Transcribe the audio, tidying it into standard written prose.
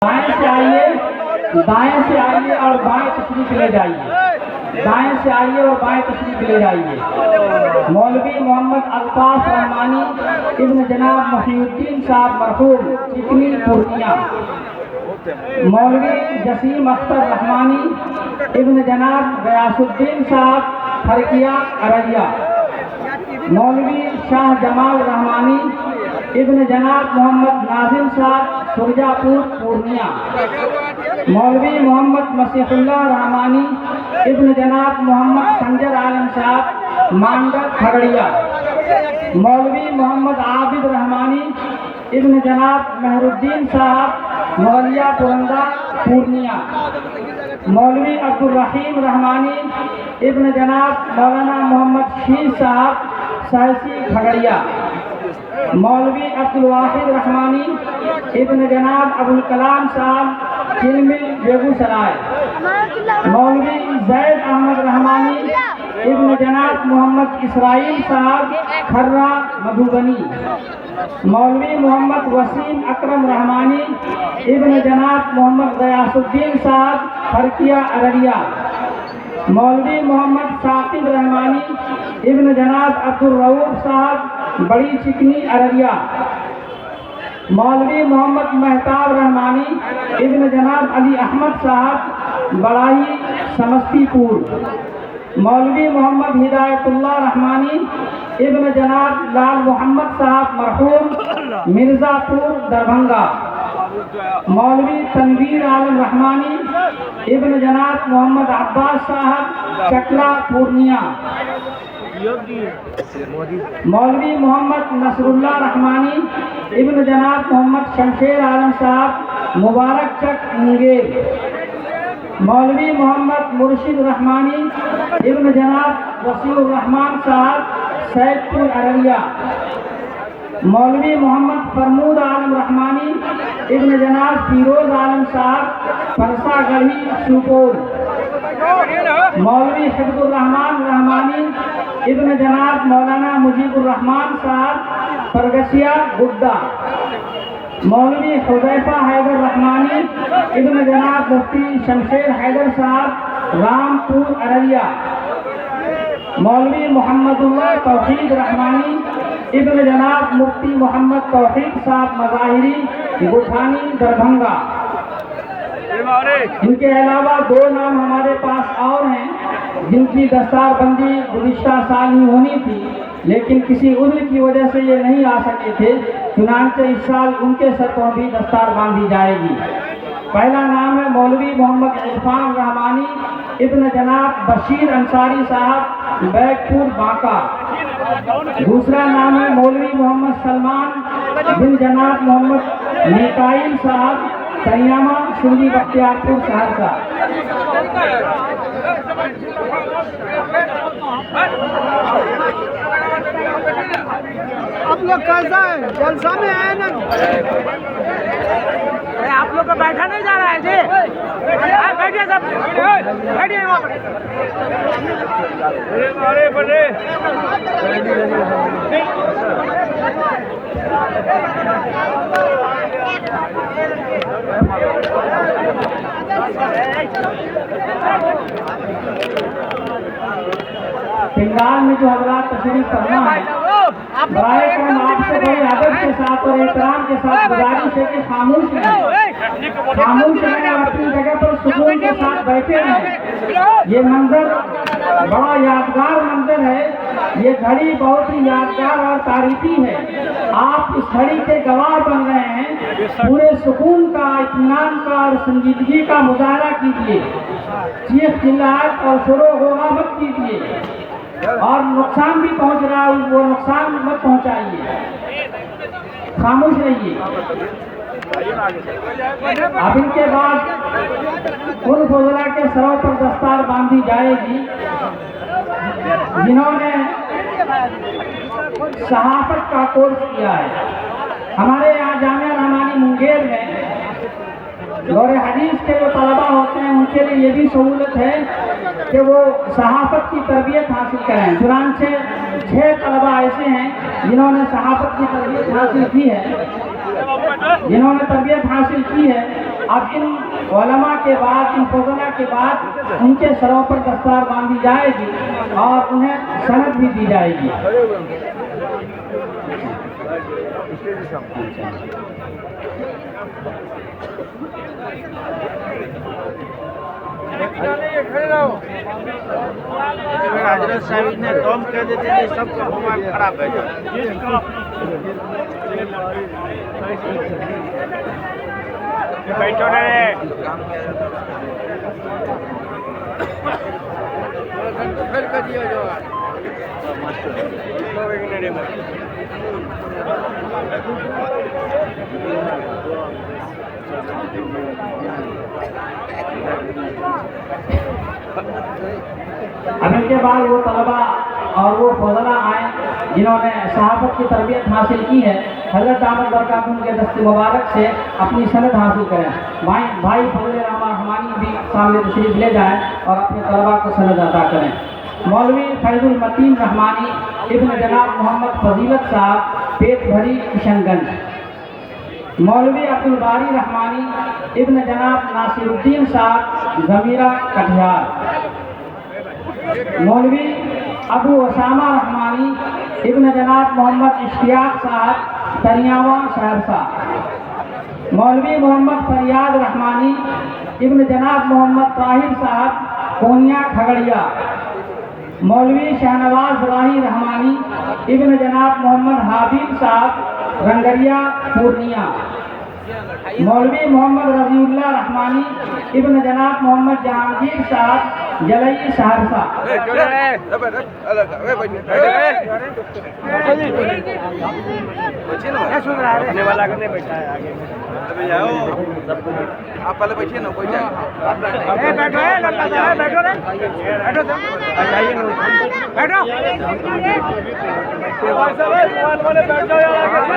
दाएं से आइए और बाएं तशरीफ ले जाइए। दाएं से आइए और बाएं तशरीफ ले जाइए। मौलवी मोहम्मद अल्ताफ रहमानी इब्न जनाब मुहिउद्दीन साहब मरहूम चिकनी पूर्णिया। मौलवी जसीम अख्तर रहमानी इब्न जनाब गयासुद्दीन साहब फरकिया अररिया। मौलवी शाह जमाल रहमानी इब्न जनाब मोहम्मद नाजिम साहब सुरजापुर पूर्णिया। मौलवी मोहम्मद मसीहुल्लाह रहमानी इब्न जनाब मोहम्मद संजर आलम साहब मांडर खगड़िया। मौलवी मोहम्मद आबिद रहमानी इब्न जनाब मेहरुद्दीन साहब मोहलिया पुरंदा पूर्णिया। मौलवी अब्दुल रहीम रहमानी इब्न जनाब मौलाना मोहम्मद शीर साहब सहसी खगड़िया। मौलवी अब्दुल वाहिद रहमानी इब्न जनाब अबुल कलाम साहब चिलमिल बेगूसराय। मौलवी जैद अहमद रहमानी इब्न जनाब मोहम्मद इसराइल साहब खर्रा मधुबनी। मौलवी मोहम्मद वसीम अकरम रहमानी इब्न जनाब मोहम्मद गयासुद्दीन साहब फरकिया अररिया। मौलवी मोहम्मद साकिब रहमानी इब्न जनाब अब्दुल रऊफ साहब बड़ी चिकनी अररिया। मौलवी मोहम्मद महताब रहमानी इब्न जनाब अली अहमद साहब बड़ाही समस्तीपुर। मौलवी मोहम्मद हिदायतुल्लाह रहमानी इब्न जनाब लाल मोहम्मद साहब मरहूम मिर्ज़ापुर दरभंगा। मौलवी तनवीर आलम रहमानी इब्न जनाब मोहम्मद अब्बास साहब चकला पूर्णिया। मौलवी मोहम्मद नसरुल्लाह रहमानी इब्न जनाब मोहम्मद शमशेर आलम साहब मुबारक चक मुंगेर। मौलवी मोहम्मद मुर्शिद रहमानी इब्न जनाब वसीउर रहमान साहब सैदपुर अररिया। मौलवी मोहम्मद फरमूद आलम रहमानी इब्न जनाब फिरोज आलम साहब परसागढ़ी सुपौल। मौलवी हिफ्जुर रहमान रहमानी इब्न जनाब मौलाना मुजीबुर रहमान साहब परगसिया गुड्डा। मौलवी हुज़ैफा हैदर रहमानी इब्न जनाब मुफ्ती शमशेर हैदर साहब रामपुर अररिया। मौलवी मोहम्मदुल्लाह तौहीद रहमानी इब्न जनाब मुफ्ती मोहम्मद तौहीद साहब मज़ाहिरी गुठानी दरभंगा। इनके अलावा दो नाम हमारे पास और हैं जिनकी दस्तारबंदी गुज़िश्ता साल ही होनी थी, लेकिन किसी उज़्र की वजह से ये नहीं आ सके थे। चुनांचे इस साल उनके सर पर भी दस्तार बांधी जाएगी। पहला नाम है मौलवी मोहम्मद इरफान रहमानी इब्न जनाब बशीर अंसारी साहब बैकपुर बांका। दूसरा नाम है मौलवी मोहम्मद सलमान बिन जनाब मोहम्मद मिकाइल साहब सरियामा सुंदी बख्तियारपुर सहरसा। आप लोग कैसा है? जलसा में है ना? अरे आप लोग का बैठा नहीं जा रहा है जी? बैठिए सब, बैठिए वहाँ पर। अरे बड़े बंगाल में जो हजरात तशरीफ करना है, बराए करम आपसे बड़े अदब के साथ और एहतराम के साथ गुजारिश है कि खामोश रहें। खामोश रहें और अपनी जगह पर सुकून के साथ बैठे रहें। ये मंजर बड़ा यादगार मंजर है। ये घड़ी बहुत ही यादगार और तारीखी है। आप इस घड़ी के गवाह बन रहे हैं। पूरे सुकून का, इत्मीनान का और संजीदगी का मुजाहरा कीजिए। चीख चिल्लाहट और शोरो होगा मत कीजिए, और नुकसान भी पहुंच रहा है वो नुकसान मत पहुंचाइए। खामोश रहिए। अब इनके बाद उन फजला के सरों पर दस्तार बांधी जाएगी जिन्होंने सहाफत का कोर्स किया है। हमारे यहाँ जामिया रहमानी मुंगेर में और हदीस के जो तलबा होते हैं उनके लिए ये भी सहूलत है कि वो सहाफत की तरबियत हासिल करें। चुनांचे 6 तलबा ऐसे हैं जिन्होंने सहाफत की तरबियत हासिल की है। अब इन उलमा के बाद, इन फजला के बाद उनके सरों पर दस्तार बांधी जाएगी और उन्हें सनद भी दी जाएगी। हजरत साहिब ने दम कह देते थे, सबका भगवान खराब है। बैठो रे फिर कर दिया जो अब इनके बाद वो तलबा और वो फजला आए जिन्होंने शहादत की तरबियत हासिल की है, हज़रत दामद बरकातुहू के दस्त मुबारक से अपनी सनद हासिल करें। भाई फजल रहमानी भी सामने तशरीफ ले जाएं और अपने तलबा को सनद अता करें। मौलवी फैजुल मतीन रहमानी इब्न जनाब मोहम्मद फजीलत साहब, पेट भरी, किशनगंज। मौलवी अब्दुल बारी रहमानी इब्न जनाब नासिरुद्दीन साहब, ज़मीरा, कटिहार। मौलवी अबू उसामा रहमानी इब्न जनाब मोहम्मद इश्तियाक साहब, दरियावा, सहरसा। मौलवी मोहम्मद फरियाद रहमानी इब्न जनाब मोहम्मद ताहिर साहब, कोनिया, खगड़िया। मौलवी शहनवाज राही रहमानी इब्न जनाब मोहम्मद हाबिब साहब, रंगरिया, पूर्णिया। मौलवी मोहम्मद रजीउल्लाह रहमानी इब्न जनाब मोहम्मद जहांगीर साहब, जलई, सहरसा। अपने वाला करने बैठा है आगे। आप पहले बैठिए ना, कोई जाए। बैठो है लड़का साहब, बैठो रे, बैठो बैठो बैठो।